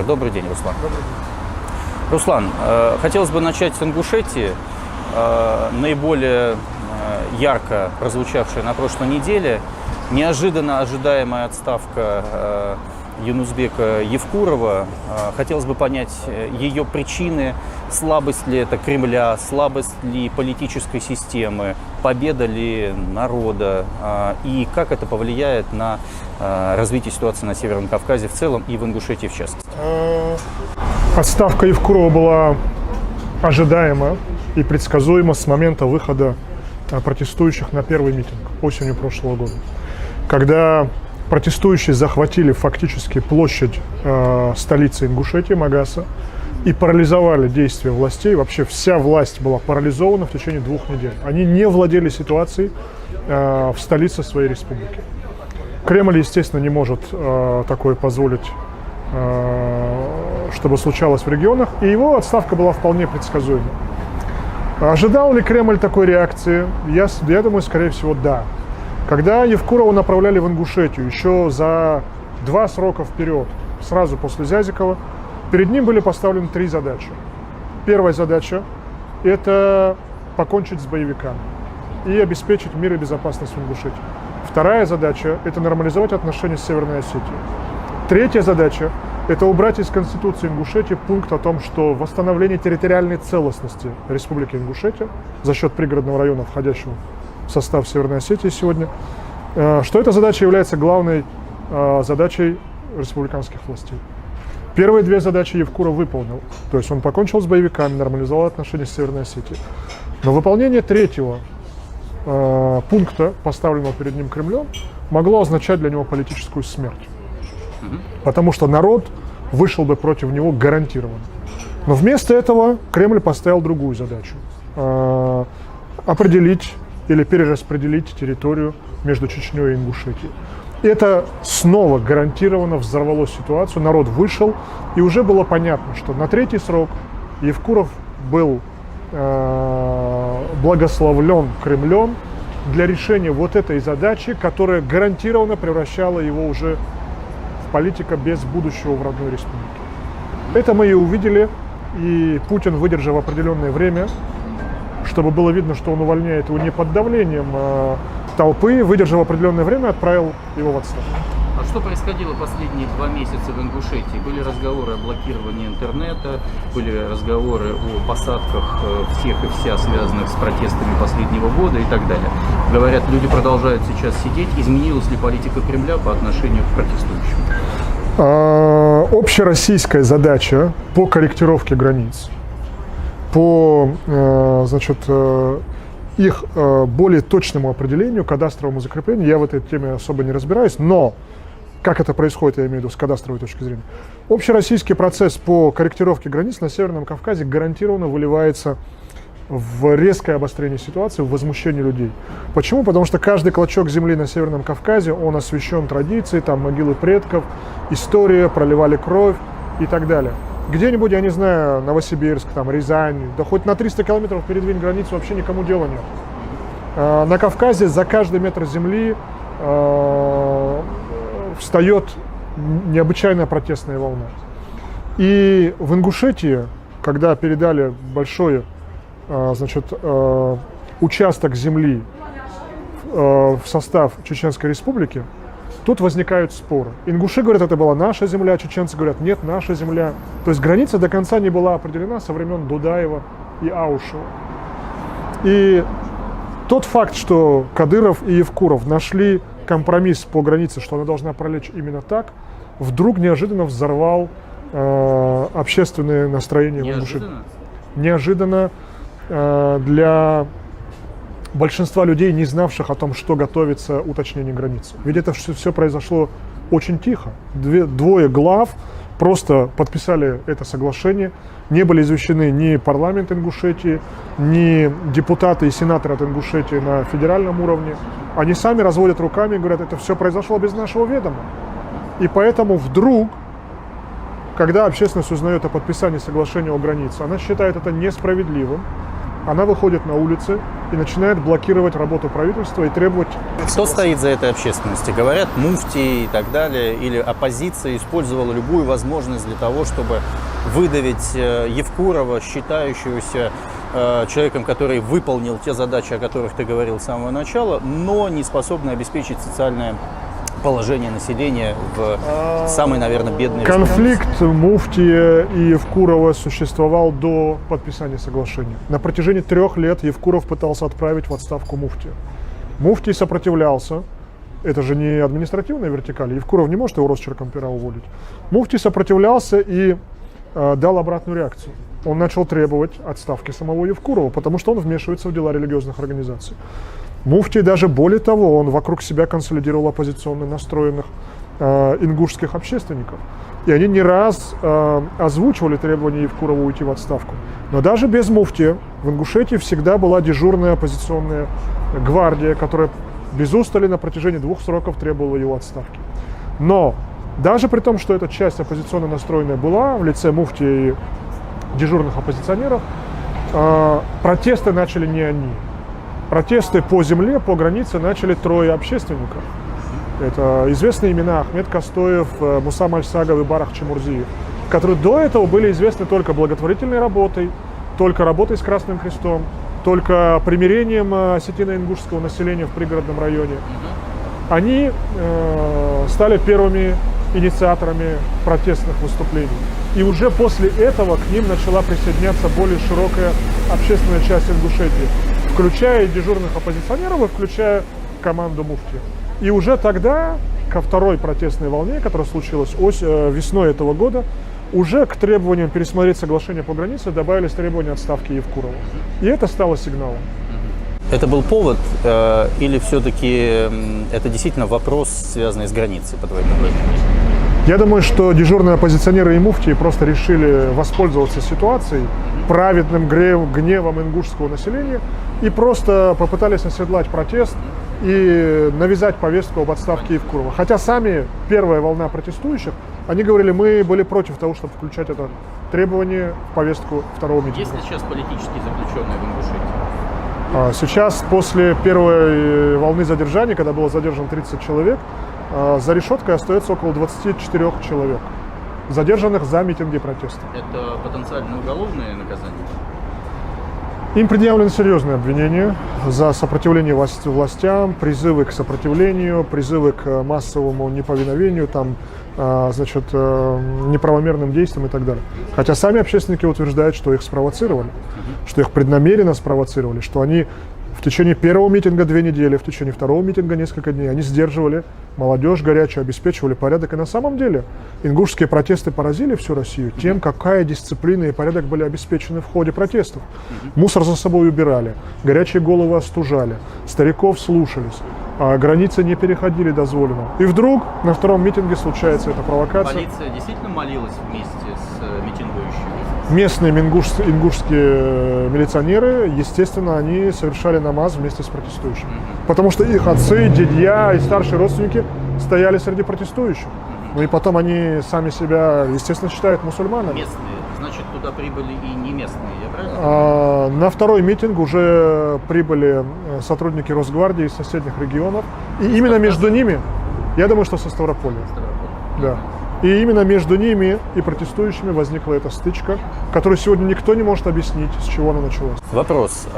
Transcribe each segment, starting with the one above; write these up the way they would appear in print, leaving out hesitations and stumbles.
Добрый день, Руслан. Руслан, хотелось бы начать с Ингушетии, наиболее ярко прозвучавшая на прошлой неделе. Неожиданно ожидаемая отставка Юнузбека Евкурова. Хотелось бы понять ее причины, слабость ли это Кремля, слабость ли политической системы, победа ли народа, и как это повлияет на развитие ситуации на Северном Кавказе в целом и в Ингушетии в частности. Отставка Евкурова была ожидаема и предсказуема с момента выхода протестующих на первый митинг осенью прошлого года, когда протестующие захватили фактически площадь столицы Ингушетии, Магаса, и парализовали действия властей. Вообще вся власть была парализована в течение 2 недель. Они не владели ситуацией в столице своей республики. Кремль, естественно, не может такое позволить, чтобы случалось в регионах, и его отставка была вполне предсказуема. Ожидал ли Кремль такой реакции? Я думаю, скорее всего, да. Когда Евкурова направляли в Ингушетию еще за 2 срока вперед, сразу после Зязикова, перед ним были поставлены 3 задачи. Первая задача – это покончить с боевиками и обеспечить мир и безопасность в Ингушетии. Вторая задача – это нормализовать отношения с Северной Осетией. Третья задача – это убрать из Конституции Ингушетии пункт о том, что восстановление территориальной целостности Республики Ингушетия за счет пригородного района, входящего в состав Северной Осетии сегодня, что эта задача является главной задачей республиканских властей. Первые 2 задачи Евкуров выполнил, то есть он покончил с боевиками, нормализовал отношения с Северной Осетией. Но выполнение 3-го пункта, поставленного перед ним Кремлем, могло означать для него политическую смерть. Потому что народ вышел бы против него гарантированно. Но вместо этого Кремль поставил другую задачу – определить или перераспределить территорию между Чечней и Ингушетией. Это снова гарантированно взорвало ситуацию, народ вышел, и уже было понятно, что на 3-й срок Евкуров был благословлен Кремлем для решения вот этой задачи, которая гарантированно превращала его уже в политика без будущего в родной республике. Это мы и увидели, и Путин, выдержав определенное время, чтобы было видно, что он увольняет его не под давлением толпы, выдержав определенное время, отправил его в отставку. А что происходило последние 2 месяца в Ингушетии? Были разговоры о блокировании интернета, были разговоры о посадках всех и вся, связанных с протестами последнего года и так далее. Говорят, люди продолжают сейчас сидеть. Изменилась ли политика Кремля по отношению к протестующим? Общероссийская задача по корректировке границ, по их более точному определению, кадастровому закреплению, я в этой теме особо не разбираюсь, но как это происходит, я имею в виду с кадастровой точки зрения. Общероссийский процесс по корректировке границ на Северном Кавказе гарантированно выливается в резкое обострение ситуации, в возмущение людей. Почему? Потому что каждый клочок земли на Северном Кавказе, он освящен традицией, там могилы предков, история, проливали кровь и так далее. Где-нибудь, я не знаю, Новосибирск, там, Рязань, да хоть на 300 километров передвинь границу, вообще никому дела нет. На Кавказе за каждый метр земли встает необычайная протестная волна. И в Ингушетии, когда передали большой участок земли в состав Чеченской Республики, тут возникают споры. Ингуши говорят, это была наша земля, чеченцы говорят, нет, наша земля. То есть граница до конца не была определена со времен Дудаева и Аушева. И тот факт, что Кадыров и Евкуров нашли компромисс по границе, что она должна пролечь именно так, вдруг неожиданно взорвал общественные настроения в Ингушетии. Неожиданно для большинства людей, не знавших о том, что готовится уточнение границы. Ведь это все произошло очень тихо. 2 глав просто подписали это соглашение, не были извещены ни парламент Ингушетии, ни депутаты и сенаторы от Ингушетии на федеральном уровне. Они сами разводят руками и говорят, это все произошло без нашего ведома. И поэтому вдруг, когда общественность узнает о подписании соглашения о границе, она считает это несправедливым, она выходит на улицы и начинает блокировать работу правительства и требовать... Кто стоит за этой общественностью? Говорят, муфти и так далее, или оппозиция использовала любую возможность для того, чтобы выдавить Евкурова, считающегося человеком, который выполнил те задачи, о которых ты говорил с самого начала, но не способный обеспечить социальное положение населения в самой, наверное, бедной Конфликт муфтия и Евкурова существовал до подписания соглашения. На протяжении 3 лет Евкуров пытался отправить в отставку муфтия. Муфтий сопротивлялся. Это же не административная вертикаль. Евкуров не может его росчерком пера уволить. Муфтий сопротивлялся и дал обратную реакцию. Он начал требовать отставки самого Евкурова, потому что он вмешивается в дела религиозных организаций. Муфтий даже более того, он вокруг себя консолидировал оппозиционно настроенных ингушских общественников. И они не раз озвучивали требования Евкурова уйти в отставку. Но даже без муфтия в Ингушетии всегда была дежурная оппозиционная гвардия, которая без устали на протяжении 2 сроков требовала его отставки. Но даже при том, что эта часть оппозиционно настроенная была в лице муфтия и дежурных оппозиционеров, протесты начали не они. Протесты по земле, по границе начали 3 общественников. Это известные имена: Ахмед Костоев, Муса Мальсагов и Барах Чемурзиев, которые до этого были известны только благотворительной работой, только работой с Красным Крестом, только примирением осетино-ингушского населения в пригородном районе. Они стали первыми инициаторами протестных выступлений. И уже после этого к ним начала присоединяться более широкая общественная часть Ингушетии, включая и дежурных оппозиционеров, и включая команду муфтия. И уже тогда, ко 2-й протестной волне, которая случилась весной этого года, уже к требованиям пересмотреть соглашение по границе добавились требования отставки Евкурова. И это стало сигналом. Это был повод или все-таки это действительно вопрос, связанный с границей, по твоему мнению? Я думаю, что дежурные оппозиционеры и муфтии просто решили воспользоваться ситуацией, праведным гневом ингушского населения, и просто попытались оседлать протест и навязать повестку об отставке Евкурова. Хотя сами, первая волна протестующих, они говорили, мы были против того, чтобы включать это требование в повестку 2-го митинга. Есть ли сейчас политические заключенные в Ингушетии? Сейчас, после первой волны задержаний, когда было задержано 30 человек, за решеткой остается около 24 человек, задержанных за митинги протеста. Это потенциально уголовное наказание? Им предъявлены серьезные обвинения за сопротивление властям, призывы к сопротивлению, призывы к массовому неповиновению, неправомерным действиям и так далее. Хотя сами общественники утверждают, что их спровоцировали, что их преднамеренно спровоцировали, что они в течение 1-го митинга 2 недели, в течение 2-го митинга несколько дней они сдерживали молодежь горячую, обеспечивали порядок. И на самом деле ингушские протесты поразили всю Россию тем, какая дисциплина и порядок были обеспечены в ходе протестов. Мусор за собой убирали, горячие головы остужали, стариков слушались, границы не переходили дозволенного. И вдруг на 2-м митинге случается эта провокация. Полиция действительно молилась вместе с митингующими? Местные ингушские милиционеры, естественно, они совершали намаз вместе с протестующими. Потому что их отцы, дядья и старшие родственники стояли среди протестующих. Ну и потом они сами себя, естественно, считают мусульманами. Местные, значит, туда прибыли и не местные, я правильно? На 2-й митинг уже прибыли сотрудники Росгвардии из соседних регионов. И именно между ними, я думаю, что со Ставрополья. Да. И именно между ними и протестующими возникла эта стычка, которую сегодня никто не может объяснить, с чего она началась. Вопрос.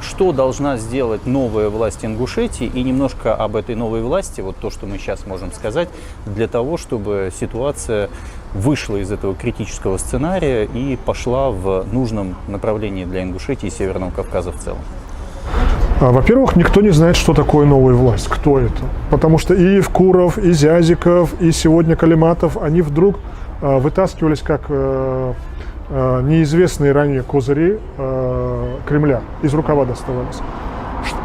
Что должна сделать новая власть Ингушетии и немножко об этой новой власти, вот то, что мы сейчас можем сказать, для того, чтобы ситуация вышла из этого критического сценария и пошла в нужном направлении для Ингушетии и Северного Кавказа в целом? Во-первых, никто не знает, что такое новая власть, кто это. Потому что и Евкуров, и Зязиков, и сегодня Калиматов, они вдруг вытаскивались как неизвестные ранее козыри Кремля, из рукава доставались.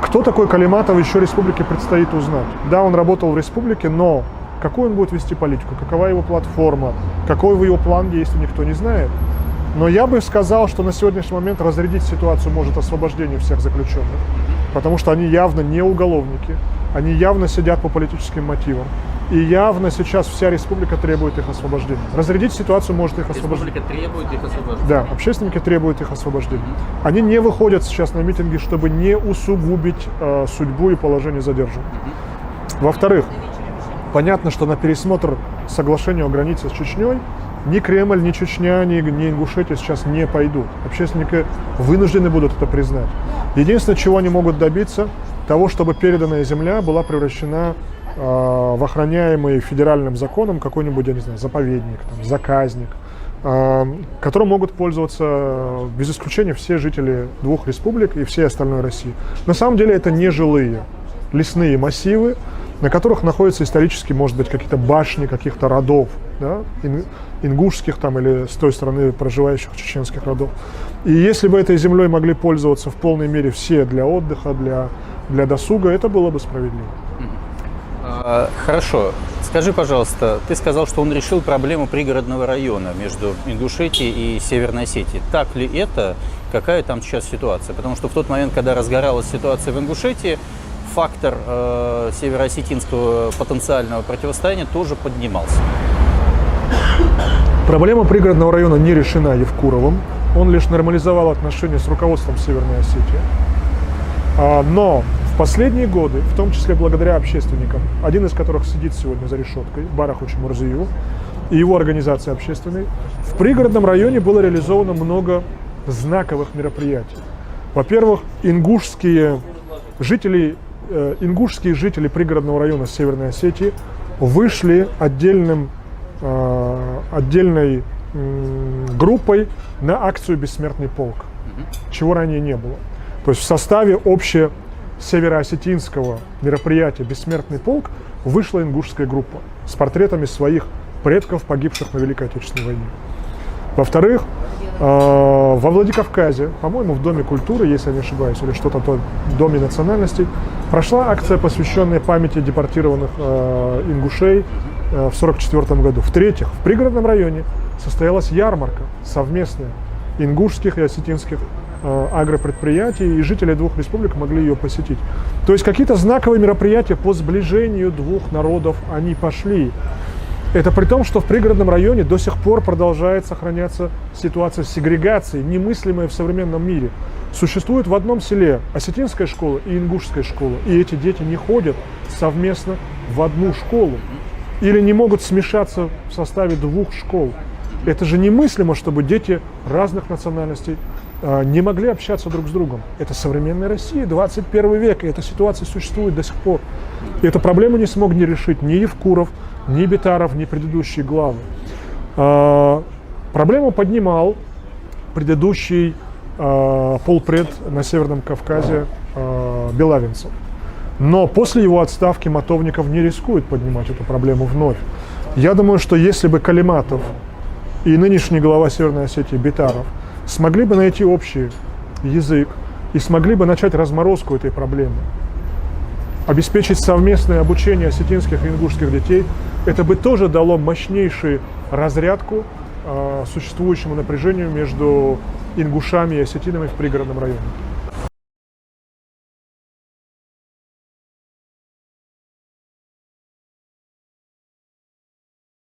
Кто такой Калиматов, еще республике предстоит узнать. Да, он работал в республике, но какую он будет вести политику, какова его платформа, какой его план действий, никто не знает. Но я бы сказал, что на сегодняшний момент разрядить ситуацию может освобождение всех заключенных, потому что они явно не уголовники, они явно сидят по политическим мотивам. И явно сейчас вся республика требует их освобождения. Разрядить ситуацию может их освобождение. Республика требует их освобождения. Да, общественники требуют их освобождения. Они не выходят сейчас на митинги, чтобы не усугубить судьбу и положение задержанных. Во-вторых, понятно, что на пересмотр соглашения о границе с Чечней ни Кремль, ни Чечня, ни Ингушетия сейчас не пойдут. Общественники вынуждены будут это признать. Единственное, чего они могут добиться, того, чтобы переданная земля была превращена в охраняемый федеральным законом какой-нибудь, я не знаю, заповедник, там, заказник, которым могут пользоваться без исключения все жители двух республик и всей остальной России. На самом деле это не жилые лесные массивы, на которых находятся исторически, может быть, какие-то башни каких-то родов, да, ингушских там или с той стороны проживающих чеченских родов. И если бы этой землей могли пользоваться в полной мере все для отдыха, для досуга, это было бы справедливо. Хорошо. Скажи, пожалуйста, ты сказал, что он решил проблему пригородного района между Ингушетией и Северной Осетией. Так ли это? Какая там сейчас ситуация? Потому что в тот момент, когда разгоралась ситуация в Ингушетии, фактор североосетинского потенциального противостояния тоже поднимался. Проблема пригородного района не решена Евкуровым. Он лишь нормализовал отношения с руководством Северной Осетии. Но в последние годы, в том числе благодаря общественникам, один из которых сидит сегодня за решеткой, Барахучи Мурзию, и его организации общественной, в пригородном районе было реализовано много знаковых мероприятий. Во-первых, ингушские жители пригородного района Северной Осетии вышли отдельной группой на акцию «Бессмертный полк», чего ранее не было. То есть в составе североосетинского мероприятия «Бессмертный полк» вышла ингушская группа с портретами своих предков, погибших на Великой Отечественной войне. Во-вторых, во Владикавказе, по-моему, в Доме культуры, если я не ошибаюсь, или что-то в Доме национальностей, прошла акция, посвященная памяти депортированных ингушей в 1944 году. В-третьих, в пригородном районе состоялась ярмарка совместная ингушских и осетинских агропредприятий, и жители двух республик могли ее посетить. То есть какие-то знаковые мероприятия по сближению двух народов они пошли. Это при том, что в пригородном районе до сих пор продолжает сохраняться ситуация сегрегации, немыслимая в современном мире. Существует в одном селе осетинская школа и ингушская школа, и эти дети не ходят совместно в одну школу или не могут смешаться в составе двух школ. Это же немыслимо, чтобы дети разных национальностей не могли общаться друг с другом. Это современная Россия, 21 век, и эта ситуация существует до сих пор. И эту проблему не смог не решить ни Евкуров, ни Битаров, ни предыдущие главы. Проблему поднимал предыдущий полпред на Северном Кавказе Белавинцев. Но после его отставки Матовников не рискует поднимать эту проблему вновь. Я думаю, что если бы Калиматов и нынешний глава Северной Осетии Битаров смогли бы найти общий язык и смогли бы начать разморозку этой проблемы, обеспечить совместное обучение осетинских и ингушских детей, это бы тоже дало мощнейшую разрядку существующему напряжению между ингушами и осетинами в пригородном районе.